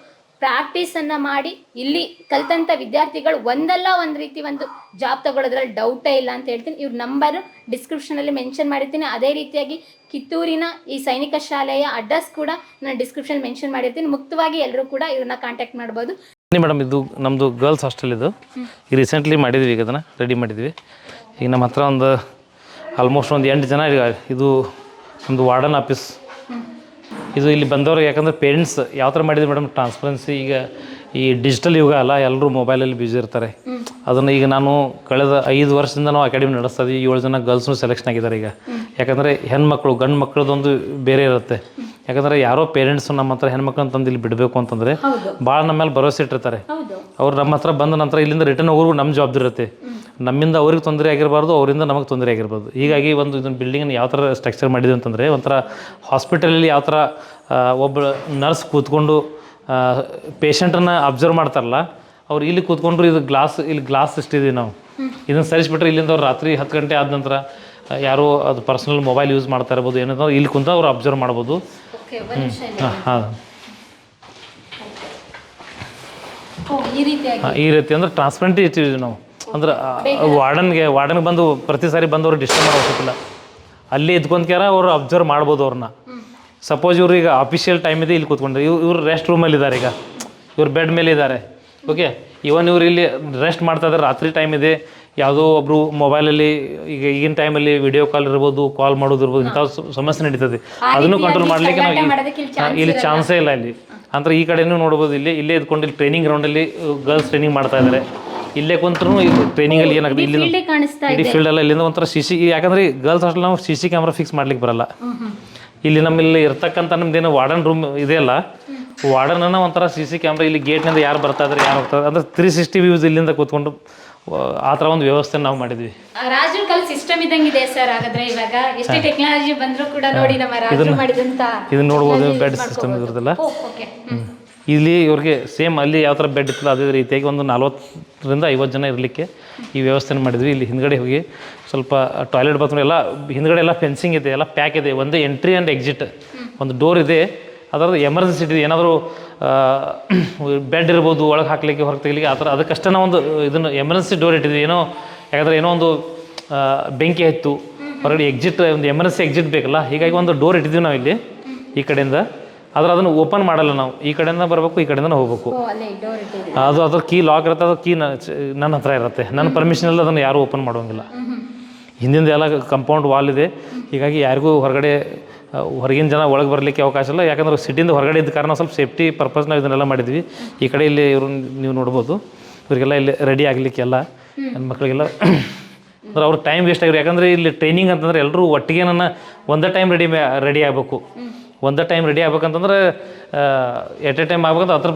S2: ಪ್ರಾಕ್ಟೀಸನ್ನು ಮಾಡಿ ಇಲ್ಲಿ ಕಲಿತಂಥ ವಿದ್ಯಾರ್ಥಿಗಳು ಒಂದಲ್ಲ ಒಂದು ರೀತಿ ಒಂದು ಜಾಬ್ ತಗೊಳ್ಳೋದ್ರಲ್ಲಿ ಡೌಟೇ ಇಲ್ಲ ಅಂತ ಹೇಳ್ತೀನಿ. ಇವ್ರ ನಂಬರು ಡಿಸ್ಕ್ರಿಪ್ಷನಲ್ಲಿ ಮೆನ್ಷನ್ ಮಾಡಿರ್ತೀನಿ. ಅದೇ ರೀತಿಯಾಗಿ ಕಿತ್ತೂರಿನ ಈ ಸೈನಿಕ ಶಾಲೆಯ ಅಡ್ರೆಸ್ ಕೂಡ ನಾನು ಡಿಸ್ಕ್ರಿಪ್ಷನ್ ಮೆನ್ಷನ್ ಮಾಡಿರ್ತೀನಿ. ಮುಕ್ತವಾಗಿ ಎಲ್ಲರೂ ಕೂಡ ಇವ್ರನ್ನ ಕಾಂಟ್ಯಾಕ್ಟ್ ಮಾಡ್ಬೋದು.
S1: ಮೇಡಮ್, ಇದು ನಮ್ಮದು ಗರ್ಲ್ಸ್ ಹಾಸ್ಟೆಲ್. ಇದು ಈಗ ರೀಸೆಂಟ್ಲಿ ಮಾಡಿದ್ವಿ, ಈಗ ಅದನ್ನು ರೆಡಿ ಮಾಡಿದ್ವಿ. ಈಗ ನಮ್ಮ ಹತ್ರ ಒಂದು ಆಲ್ಮೋಸ್ಟ್ ಒಂದು 8 ಜನ. ಈಗ ಇದು ನಮ್ಮದು ವಾರ್ಡನ್ ಆಫೀಸ್. ಇದು ಇಲ್ಲಿ ಬಂದವರು ಯಾಕಂದರೆ ಪೇರೆಂಟ್ಸ್ ಯಾವ ಥರ ಮಾಡಿದ್ವಿ ಮೇಡಮ್, ಟ್ರಾನ್ಸ್ಪರೆನ್ಸಿ. ಈಗ ಈ ಡಿಜಿಟಲ್ ಯುಗ ಅಲ್ಲ, ಎಲ್ಲರೂ ಮೊಬೈಲಲ್ಲಿ ಬ್ಯುಸಿ ಇರ್ತಾರೆ. ಅದನ್ನು ಈಗ ನಾನು ಕಳೆದ 5 ವರ್ಷದಿಂದ ನಾವು ಅಕಾಡೆಮಿ ನಡೆಸ್ತಾ ಇದ್ದೀವಿ. 7 ಜನ ಗರ್ಲ್ಸ್ನು ಸೆಲೆಕ್ಷನ್ ಆಗಿದ್ದಾರೆ ಈಗ. ಯಾಕಂದರೆ ಹೆಣ್ಮಕ್ಳು ಗಂಡು ಮಕ್ಕಳದೊಂದು ಬೇರೆ ಇರುತ್ತೆ. ಯಾಕಂದರೆ ಯಾರೋ ಪೇರೆಂಟ್ಸು ನಮ್ಮ ಹತ್ರ ಹೆಣ್ಮಕ್ಳನ್ನ ತಂದು ಇಲ್ಲಿ ಬಿಡಬೇಕು ಅಂತಂದರೆ ಭಾಳ ನಮ್ಮ ಮೇಲೆ ಭರವಸೆ ಇಟ್ಟಿರ್ತಾರೆ. ಅವ್ರು ನಮ್ಮ ಹತ್ರ ಬಂದ ನಂತರ ಇಲ್ಲಿಂದ ರಿಟರ್ನ್ ಹೋಗೋರು ನಮ್ಮ ಜವಾಬ್ದಾರಿ ಇರುತ್ತೆ. ನಮ್ಮಿಂದ ಅವ್ರಿಗೆ ತೊಂದರೆ ಆಗಿರಬಾರ್ದು, ಅವರಿಂದ ನಮಗೆ ತೊಂದರೆ ಆಗಿರ್ಬೋದು. ಹೀಗಾಗಿ ಒಂದು ಇದನ್ನು ಬಿಲ್ಡಿಂಗನ್ನು ಯಾವ ಥರ ಸ್ಟ್ರಕ್ಚರ್ ಮಾಡಿದ್ವಿ ಅಂತಂದರೆ, ಒಂಥರ ಹಾಸ್ಪಿಟಲಲ್ಲಿ ಯಾವ ಥರ ಒಬ್ಬ ನರ್ಸ್ ಕೂತ್ಕೊಂಡು ಪೇಷಂಟನ್ನು ಅಬ್ಸರ್ವ್ ಮಾಡ್ತಾರಲ್ಲ, ಅವ್ರು ಇಲ್ಲಿ ಕೂತ್ಕೊಂಡ್ರು. ಇದು ಇಲ್ಲಿ ಗ್ಲಾಸ್ ಇಷ್ಟಿದ್ದೀವಿ ನಾವು. ಇದನ್ನು ಸರಿಸ್ಬಿಟ್ರೆ ಇಲ್ಲಿಂದ ಅವ್ರು ರಾತ್ರಿ 10 ಗಂಟೆ ಆದ ನಂತರ ಯಾರೋ ಅದು ಪರ್ಸ್ನಲ್ ಮೊಬೈಲ್ ಯೂಸ್ ಮಾಡ್ತಾ ಇರ್ಬೋದು, ಏನೋ ಇಲ್ಲಿ ಕುಂತ ಅವ್ರು ಅಬ್ಸರ್ವ್ ಮಾಡ್ಬೋದು. ಹಾಂ, ಈ ರೀತಿ ಅಂದ್ರೆ ಟ್ರಾನ್ಸ್ಪರೆಂಟ್ ಇರ್ತೀವಿ ನಾವು. ಅಂದ್ರೆ ವಾರ್ಡನ್ಗೆ ಬಂದು ಪ್ರತಿ ಸಾರಿ ಬಂದವ್ರು ಡಿಸ್ಟರ್ಬ್ ಮಾಡೋ ಅವಶ್ಯಕಿಲ್ಲ. ಅಲ್ಲಿ ಇದ್ಕೊಂಡ್ಕ್ಯಾರ ಅವ್ರು ಅಬ್ಸರ್ವ್ ಮಾಡ್ಬೋದು ಅವ್ರನ್ನ. ಸಪೋಸ್ ಇವ್ರು ಈಗ ಆಫಿಷಿಯಲ್ ಟೈಮ್ ಇದೆ, ಇಲ್ಲಿ ಕೂತ್ಕೊಂಡ್ರೆ ಇವ್ರು ರೆಸ್ಟ್ ರೂಮಲ್ಲಿ ಇದ್ದಾರೆ. ಈಗ ಇವ್ರು ಬೆಡ್ ಮೇಲೆ ಇದ್ದಾರೆ. ಓಕೆ, ಇವನ್ ಇವ್ರು ಇಲ್ಲಿ ರೆಸ್ಟ್ ಮಾಡ್ತಾ ಇದ್ದಾರೆ. ರಾತ್ರಿ ಟೈಮ್ ಇದೆ, ಯಾವುದೋ ಒಬ್ಬರು ಮೊಬೈಲಲ್ಲಿ ಈಗಿನ ಟೈಮಲ್ಲಿ ವಿಡಿಯೋ ಕಾಲ್ ಇರ್ಬೋದು, ಕಾಲ್ ಮಾಡೋದು ಇರ್ಬೋದು, ಇಂಥ ಸಮಸ್ಯೆ ನಡೀತದೆ. ಅದನ್ನು ಕಂಟ್ರೋಲ್ ಮಾಡಲಿಕ್ಕೆ ನಾವು ಇಲ್ಲಿ ಚಾನ್ಸೇ ಇಲ್ಲ. ಇಲ್ಲಿ ಅಂದ್ರೆ ಈ ಕಡೆನೂ ನೋಡ್ಬೋದು. ಇಲ್ಲೇ ಇದ್ಕೊಂಡು ಇಲ್ಲಿ ಟ್ರೈನಿಂಗ್ ಗ್ರೌಂಡಲ್ಲಿ ಗರ್ಲ್ಸ್ ಟ್ರೈನಿಂಗ್ ಮಾಡ್ತಾ ಇದ್ದಾರೆ. ಇಲ್ಲೇ ಕುಂತ್ರು ಟ್ರೈನಿಂಗಲ್ಲಿ ಏನಾಗುತ್ತೆ, ಇಡೀ ಫೀಲ್ಡೆಲ್ಲ ಇಲ್ಲಿಂದ ಒಂಥರ ಯಾಕಂದರೆ ಗರ್ಲ್ಸ್ ಹಾಸ್ಟೆಲ್ ನಾವು CC ಕ್ಯಾಮ್ರಾ ಫಿಕ್ಸ್ ಮಾಡ್ಲಿಕ್ಕೆ ಬರಲ್ಲ. ಇಲ್ಲಿ ನಮ್ಮಲ್ಲಿ ಇರ್ತಕ್ಕಂಥ ನಮ್ದೇನು ವಾರ್ಡನ್ ರೂಮ್ ಇದೆಯಲ್ಲ, ವಾರ್ಡನ್ನ ಒಂಥರ CC ಕ್ಯಾಮ್ರಾ ಇಲ್ಲಿ ಗೇಟ್ನಿಂದ ಯಾರು ಬರ್ತಾ ಇದ್ದಾರೆ, ಯಾರು ಹೋಗ್ತಾರೆ ಅಂದ್ರೆ 360 ವ್ಯೂಸ್ ಇಲ್ಲಿಂದ ಕೂತ್ಕೊಂಡು ಆ ಥರ ಒಂದು ವ್ಯವಸ್ಥೆ ನಾವು ಮಾಡಿದ್ವಿ.
S2: ರಾಜು ಕಲ್ ಸಿಸ್ಟಮ್ ಇದ್ದಂಗಿದೆ ಸರ್. ಹಾಗಾದ್ರೆ ಇವಾಗ ಎಷ್ಟೇ ಟೆಕ್ನಾಲಜಿ ಬಂದರೂ ಕೂಡ ನೋಡಿ ನಮ್ಮ ರಾಜು ಮಾಡಿದಂತ
S1: ಇದನ್ನ ನೋಡ್ಬೋದು. ಬೆಡ್ ಸಿಸ್ಟಮ್ ಇರೋದಿಲ್ಲ ಇಲ್ಲಿ. ಇವ್ರಿಗೆ ಸೇಮ್ ಅಲ್ಲಿ ಯಾವ ಥರ ಬೆಡ್ ಇತ್ತಲ್ಲ ಅದೇ ರೀತಿಯಾಗಿ ಒಂದು 40ರಿಂದ 50 ಜನ ಇರಲಿಕ್ಕೆ ಈ ವ್ಯವಸ್ಥೆನ ಮಾಡಿದ್ವಿ. ಇಲ್ಲಿ ಹಿಂದ್ಗಡೆ ಹೋಗಿ ಸ್ವಲ್ಪ ಟಾಯ್ಲೆಟ್ ಬಾತ್ರೂಮ್ ಎಲ್ಲ ಹಿಂದ್ಗಡೆ ಎಲ್ಲ ಫೆನ್ಸಿಂಗ್ ಇದೆ, ಎಲ್ಲ ಪ್ಯಾಕ್ ಇದೆ. ಒಂದೇ ಎಂಟ್ರಿ ಆ್ಯಂಡ್ ಎಕ್ಸಿಟ್ ಒಂದು ಡೋರ್ ಇದೆ. ಅದರದ್ದು ಎಮರ್ಜೆನ್ಸಿ ಇದೆ, ಏನಾದರೂ ಬೆಡ್ ಇರ್ಬೋದು ಒಳಗೆ ಹಾಕ್ಲಿಕ್ಕೆ ಹೊರಗೆ ತೆಗಿಲಿಕ್ಕೆ, ಆ ಥರ ಅದಕ್ಕಷ್ಟೇ ನಾವು ಒಂದು ಇದನ್ನು ಎಮರ್ಜೆನ್ಸಿ ಡೋರ್ ಇಟ್ಟಿದ್ವಿ. ಯಾಕಂದರೆ ಏನೋ ಒಂದು ಬೆಂಕಿ ಹತ್ತು ಹೊರಗಡೆ ಎಕ್ಸಿಟ್, ಒಂದು ಎಮರ್ಜೆನ್ಸಿ ಎಕ್ಸಿಟ್ ಬೇಕಲ್ಲ, ಹೀಗಾಗಿ ಒಂದು ಡೋರ್ ಇಟ್ಟಿದ್ದೀವಿ ನಾವು ಇಲ್ಲಿ ಈ ಕಡೆಯಿಂದ. ಆದರೆ ಅದನ್ನು ಓಪನ್ ಮಾಡಲ್ಲ ನಾವು. ಈ ಕಡೆಯಿಂದ ಬರಬೇಕು, ಈ ಕಡೆಯಿಂದ ಹೋಗಬೇಕು. ಅದ್ರ ಕೀ ಲಾಕ್ ಇರುತ್ತೆ. ಅದು ಕೀ ನನ್ನ ಹತ್ರ ಇರುತ್ತೆ. ನನ್ನ ಪರ್ಮಿಷನ್ ಇಲ್ಲ, ಅದನ್ನು ಯಾರೂ ಓಪನ್ ಮಾಡೋಂಗಿಲ್ಲ. ಹಿಂದಿಂದ ಎಲ್ಲ ಕಂಪೌಂಡ್ ವಾಲ್ ಇದೆ. ಹೀಗಾಗಿ ಯಾರಿಗೂ ಹೊರಗಿನ ಜನ ಒಳಗೆ ಬರಲಿಕ್ಕೆ ಅವಕಾಶ ಇಲ್ಲ. ಯಾಕಂದ್ರೆ ಸಿಟಿಯಿಂದ ಹೊರಗಡೆ ಇದ್ದ ಕಾರಣ ಸ್ವಲ್ಪ ಸೇಫ್ಟಿ ಪರ್ಪಸ್ ನಾವು ಇದನ್ನೆಲ್ಲ ಮಾಡಿದ್ವಿ. ಈ ಕಡೆ ಇಲ್ಲಿ ಇವರು ನೀವು ನೋಡ್ಬೋದು, ಇವರಿಗೆಲ್ಲ ಇಲ್ಲಿ ರೆಡಿ ಆಗಲಿಕ್ಕೆ ಎಲ್ಲ ಹೆಣ್ಮಕ್ಳಿಗೆಲ್ಲ ಅಂದ್ರೆ ಅವ್ರ ಟೈಮ್ ವೇಸ್ಟ್ ಆಗಿರೋ. ಯಾಕಂದರೆ ಇಲ್ಲಿ ಟ್ರೈನಿಂಗ್ ಅಂತಂದರೆ ಎಲ್ಲರೂ ಒಟ್ಟಿಗೆ ಒಂದೇ ಟೈಮ್ ರೆಡಿ ಆಗಬೇಕು. ಒಂದೇ ಟೈಮ್ ರೆಡಿ ಆಗ್ಬೇಕಂತಂದ್ರೆ ಎಟ್ ಎ ಟೈಮ್ ಆಗ್ಬೇಕಂತ ಅದ್ರ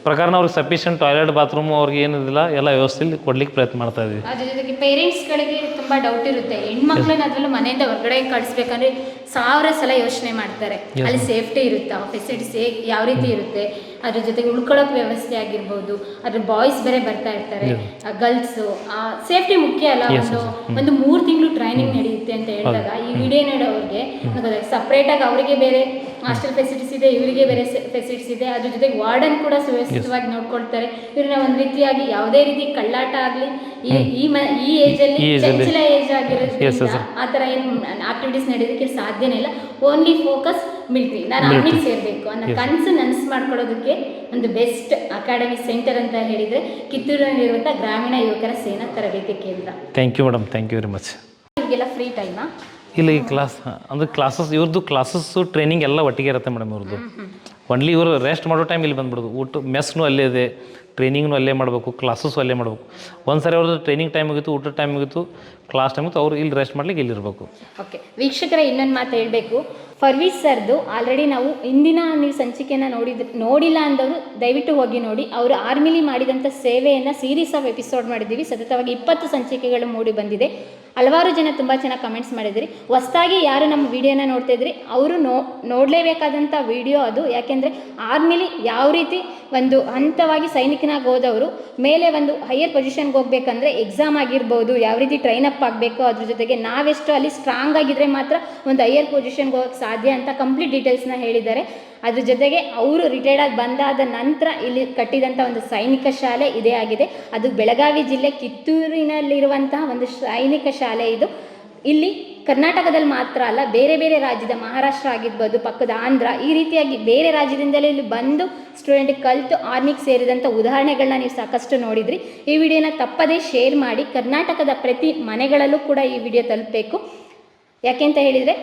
S1: ಪ್ರಕಾರ ಅವ್ರಿಗೆ ಸಫಿಷಿಯಂಟ್ ಟಾಯ್ಲೆಟ್ ಬಾತ್ರೂಮು ಅವ್ರಿಗೆ ಏನಿದಿಲ್ಲ ಎಲ್ಲ ವ್ಯವಸ್ಥೆಯಲ್ಲಿ ಕೊಡ್ಲಿಕ್ಕೆ ಪ್ರಯತ್ನ ಮಾಡ್ತಾ ಇದ್ವಿ.
S2: ಅದ್ರ ಜೊತೆಗೆ ಪೇರೆಂಟ್ಸ್ಗಳಿಗೆ ತುಂಬ ಡೌಟ್ ಇರುತ್ತೆ. ಹೆಣ್ಮಕ್ಳನ್ನ ಅದರಲ್ಲೂ ಮನೆಯಿಂದ ಹೊರಗಡೆ ಕಳಿಸ್ಬೇಕಂದ್ರೆ 1000 ಸಲ ಯೋಚನೆ ಮಾಡ್ತಾರೆ. ಅಲ್ಲಿ ಸೇಫ್ಟಿ ಇರುತ್ತಾ, ಫೆಸಿಲಿಟೀಸ್ ಯಾವ ರೀತಿ ಇರುತ್ತೆ, ಅದ್ರ ಜೊತೆಗೆ ಉಳ್ಕೊಳ್ಳೋಕೆ ವ್ಯವಸ್ಥೆ ಆಗಿರ್ಬೋದು. ಅದ್ರ ಬಾಯ್ಸ್ ಬೇರೆ ಬರ್ತಾ ಇರ್ತಾರೆ, ಗರ್ಲ್ಸು ಸೇಫ್ಟಿ ಮುಖ್ಯ ಅಲ್ಲ. ಒಂದು 3 ತಿಂಗಳು ಟ್ರೈನಿಂಗ್ ನಡೆಯುತ್ತೆ ಅಂತ ಹೇಳಿದಾಗ ಈ ವಿಡಿಯೋ ನೋಡೋರಿಗೆ ಸಪ್ರೇಟಾಗಿ ಅವರಿಗೆ ಬೇರೆ ಹಾಸ್ಟೆಲ್ ಫೆಸಿಲಿಟೀಸ್ ಇದೆ, ಇವರಿಗೆ ಬೇರೆ ಫೆಸಿಲಿಟೀಸ್ ಇದೆ. ಅದ್ರ ಜೊತೆಗೆ ವಾರ್ಡನ್ ಕೂಡ ಸುವ್ಯವಸ್ಥಿತವಾಗಿ ನೋಡ್ಕೊಳ್ತಾರೆ. ಇವ್ರನ್ನ ಒಂದು ರೀತಿಯಾಗಿ ಯಾವುದೇ ರೀತಿ ಕಳ್ಳಾಟ ಆಗಲಿ ಈ ಏಜಲ್ಲಿ ಚಂಚಲ ಏಜ್ ಆಗಿರೋದ್ರಿಂದ ಆ ಥರ ಏನು ಆಕ್ಟಿವಿಟೀಸ್ ನಡೆಯೋದಕ್ಕೆ ಸಾಧ್ಯನೇ ಇಲ್ಲ. ಓನ್ಲಿ ಫೋಕಸ್ ಮಿಲಿಟರಿ, ನಾನು ಆರ್ಮಿಗೆ ಸೇರಬೇಕು ಅನ್ನೋ ಕನಸು ನನಸು ಮಾಡ್ಕೊಳ್ಳೋದಕ್ಕೆ ಒಂದು ಬೆಸ್ಟ್ ಅಕಾಡೆಮಿ ಸೆಂಟರ್ ಅಂತ ಹೇಳಿದರೆ ಕಿತ್ತೂರಿನಲ್ಲಿರುವಂಥ ಗ್ರಾಮೀಣ ಯುವಕರ ಸೇನಾ ತರಬೇತಿ ಕೇಂದ್ರ.
S1: Thank you madam, thank you very much.
S2: ಈಗೆಲ್ಲ ಫ್ರೀ ಟೈಮಾ?
S1: ಇಲ್ಲ, ಈ ಕ್ಲಾಸ್ ಅಂದರೆ ಕ್ಲಾಸಸ್ ಇವ್ರದ್ದು ಕ್ಲಾಸಸ್ಸು ಟ್ರೈನಿಂಗ್ ಎಲ್ಲ ಒಟ್ಟಿಗೆ ಇರುತ್ತೆ ಮೇಡಮ್. ಇವ್ರದ್ದು ಒನ್ಲಿ ಇವರು ರೆಸ್ಟ್ ಮಾಡೋ ಟೈಮ್ ಇಲ್ಲಿ ಬಂದ್ಬಿಡೋದು. ಊಟ ಮೆಸ್ನೂ ಅಲ್ಲೇ ಇದೆ, ಟ್ರೈನಿಂಗ್ನು ಅಲ್ಲೇ ಮಾಡಬೇಕು, ಕ್ಲಾಸಸ್ಸು ಅಲ್ಲೇ ಮಾಡಬೇಕು. ಒಂದು ಸಾರಿ ಅವ್ರದ್ದು ಟ್ರೈನಿಂಗ್ ಟೈಮ್ ಮುಗಿತು, ಊಟದ ಟೈಮ್ ಮುಗಿತು, ಕ್ಲಾಸ್ ಟೈಮ್ ಮುಗಿತು, ಅವ್ರು ಇಲ್ಲಿ ರೆಸ್ಟ್ ಮಾಡ್ಲಿಕ್ಕೆ ಇಲ್ಲಿರಬೇಕು.
S2: ಓಕೆ ವೀಕ್ಷಕರ, ಇನ್ನೊಂದು ಮಾತು ಹೇಳಬೇಕು. ಫರ್ವೀಸ್ ಸರ್ದು ಆಲ್ರೆಡಿ ನಾವು ಇಂದಿನ ನೀವು ಸಂಚಿಕೆಯನ್ನು ನೋಡಿಲ್ಲ ಅಂದವರು ದಯವಿಟ್ಟು ಹೋಗಿ ನೋಡಿ. ಅವರು ಆರ್ಮಿಲಿ ಮಾಡಿದಂಥ ಸೇವೆಯನ್ನು ಸೀರೀಸ್ ಆಫ್ ಎಪಿಸೋಡ್ ಮಾಡಿದ್ದೀವಿ. ಸತತವಾಗಿ 20 ಸಂಚಿಕೆಗಳು ಮೂಡಿ ಬಂದಿದೆ. ಹಲವಾರು ಜನ ತುಂಬ ಚೆನ್ನಾಗಿ ಕಮೆಂಟ್ಸ್ ಮಾಡಿದಿರಿ. ಹೊಸದಾಗಿ ಯಾರು ನಮ್ಮ ವಿಡಿಯೋನ ನೋಡ್ತಾ ಇದ್ರಿ ಅವರು ನೋಡಲೇಬೇಕಾದಂಥ ವಿಡಿಯೋ ಅದು. ಯಾಕೆಂದರೆ ಆರ್ಮಿಲಿ ಯಾವ ರೀತಿ ಒಂದು ಹಂತವಾಗಿ ಸೈನಿಕನಾಗಿ ಹೋದವರು ಮೇಲೆ ಒಂದು ಹೈಯರ್ ಪೊಸಿಷನ್ಗೆ ಹೋಗ್ಬೇಕಂದ್ರೆ ಎಕ್ಸಾಮ್ ಆಗಿರ್ಬೋದು, ಯಾವ ರೀತಿ ಟ್ರೈನ್ ಅಪ್ ಆಗಬೇಕು, ಅದ್ರ ಜೊತೆಗೆ ನಾವೆಷ್ಟು ಅಲ್ಲಿ ಸ್ಟ್ರಾಂಗ್ ಆಗಿದ್ರೆ ಮಾತ್ರ ಒಂದು ಹೈಯರ್ ಪೊಸಿಷನ್ಗೆ ಹೋಗೋಕ್ಕೆ ಸಾಧ್ಯ ಅಂತ ಕಂಪ್ಲೀಟ್ ಡೀಟೇಲ್ಸ್ನ ಹೇಳಿದ್ದಾರೆ. ಅದ್ರ ಜೊತೆಗೆ ಅವರು ರಿಟೈರ್ಡ್ ಆಗಿ ಬಂದಾದ ನಂತರ ಇಲ್ಲಿ ಕಟ್ಟಿದಂಥ ಒಂದು ಸೈನಿಕ ಶಾಲೆ ಇದೇ ಆಗಿದೆ. ಅದು ಬೆಳಗಾವಿ ಜಿಲ್ಲೆ ಕಿತ್ತೂರಿನಲ್ಲಿರುವಂತಹ ಒಂದು ಸೈನಿಕ ಶಾಲೆ ಇದು. ಇಲ್ಲಿ ಕರ್ನಾಟಕದಲ್ಲಿ ಮಾತ್ರ ಅಲ್ಲ, ಬೇರೆ ಬೇರೆ ರಾಜ್ಯದ ಮಹಾರಾಷ್ಟ್ರ ಆಗಿರ್ಬೋದು, ಪಕ್ಕದ ಆಂಧ್ರ, ಈ ರೀತಿಯಾಗಿ ಬೇರೆ ರಾಜ್ಯದಿಂದಲೇ ಇಲ್ಲಿ ಬಂದು ಸ್ಟೂಡೆಂಟ್ ಕಲಿತು ಆರ್ಮಿಗೆ ಸೇರಿದಂಥ ಉದಾಹರಣೆಗಳನ್ನ ನೀವು ಸಾಕಷ್ಟು ನೋಡಿದ್ರಿ. ಈ ವಿಡಿಯೋನ ತಪ್ಪದೇ ಶೇರ್ ಮಾಡಿ. ಕರ್ನಾಟಕದ ಪ್ರತಿ ಮನೆಗಳಲ್ಲೂ ಕೂಡ ಈ ವಿಡಿಯೋ ತಲುಪಬೇಕು. ಯಾಕೆಂತ ಹೇಳಿದರೆ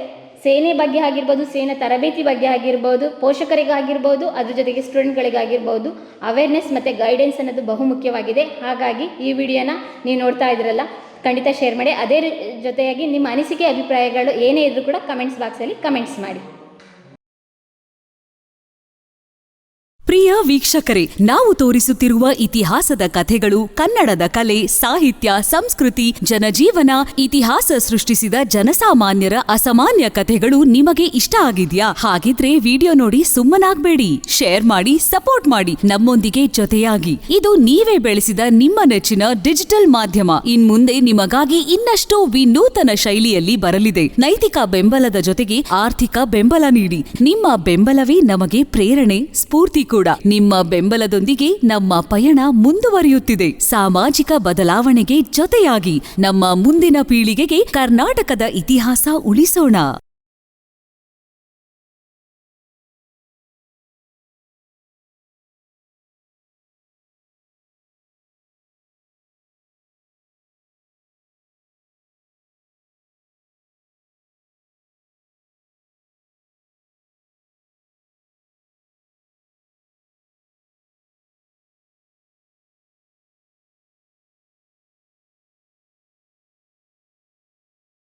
S2: ಸೇನೆ ಬಗ್ಗೆ ಆಗಿರ್ಬೋದು, ಸೇನೆ ತರಬೇತಿ ಬಗ್ಗೆ ಆಗಿರ್ಬೋದು, ಪೋಷಕರಿಗಾಗಿರ್ಬೋದು, ಅದ್ರ ಜೊತೆಗೆ ಸ್ಟೂಡೆಂಟ್ಗಳಿಗಾಗಿರ್ಬೋದು, ಅವೇರ್ನೆಸ್ ಮತ್ತು ಗೈಡೆನ್ಸ್ ಅನ್ನೋದು ಬಹುಮುಖ್ಯವಾಗಿದೆ. ಹಾಗಾಗಿ ಈ ವಿಡಿಯೋನ ನೀವು ನೋಡ್ತಾ ಇದ್ರಲ್ಲ, ಖಂಡಿತ ಶೇರ್ ಮಾಡಿ. ಅದೇ ಜೊತೆಯಾಗಿ ನಿಮ್ಮ ಅನಿಸಿಕೆ ಅಭಿಪ್ರಾಯಗಳು ಏನೇ ಇದ್ರೂ ಕೂಡ ಕಮೆಂಟ್ಸ್ ಬಾಕ್ಸಲ್ಲಿ ಕಮೆಂಟ್ಸ್ ಮಾಡಿ.
S3: ಪ್ರಿಯ ವೀಕ್ಷಕರೇ, ನಾವು ತೋರಿಸುತ್ತಿರುವ ಇತಿಹಾಸದ ಕಥೆಗಳು ಕನ್ನಡದ ಕಲೆ, ಸಾಹಿತ್ಯ, ಸಂಸ್ಕೃತಿ, ಜನಜೀವನ, ಇತಿಹಾಸ ಸೃಷ್ಟಿಸಿದ ಜನಸಾಮಾನ್ಯರ ಅಸಾಮಾನ್ಯ ಕಥೆಗಳು ನಿಮಗೆ ಇಷ್ಟ ಆಗಿದ್ಯಾ? ಹಾಗಿದ್ರೆ ವಿಡಿಯೋ ನೋಡಿ ಸುಮ್ಮನಾಗ್ಬೇಡಿ, ಶೇರ್ ಮಾಡಿ, ಸಪೋರ್ಟ್ ಮಾಡಿ, ನಮ್ಮೊಂದಿಗೆ ಜೊತೆಯಾಗಿ. ಇದು ನೀವೇ ಬೆಳೆಸಿದ ನಿಮ್ಮ ನೆಚ್ಚಿನ ಡಿಜಿಟಲ್ ಮಾಧ್ಯಮ. ಇನ್ಮುಂದೆ ನಿಮಗಾಗಿ ಇನ್ನಷ್ಟು ವಿನೂತನ ಶೈಲಿಯಲ್ಲಿ ಬರಲಿದೆ. ನೈತಿಕ ಬೆಂಬಲದ ಜೊತೆಗೆ ಆರ್ಥಿಕ ಬೆಂಬಲ ನೀಡಿ. ನಿಮ್ಮ ಬೆಂಬಲವೇ ನಮಗೆ ಪ್ರೇರಣೆ, ಸ್ಫೂರ್ತಿ ಕೂಡ. ನಿಮ್ಮ ಬೆಂಬಲದೊಂದಿಗೆ ನಮ್ಮ ಪಯಣ ಮುಂದುವರಿಯುತ್ತಿದೆ. ಸಾಮಾಜಿಕ ಬದಲಾವಣೆಗೆ ಜೊತೆಯಾಗಿ ನಮ್ಮ ಮುಂದಿನ ಪೀಳಿಗೆಗೆ ಕರ್ನಾಟಕದ ಇತಿಹಾಸ ಉಳಿಸೋಣ.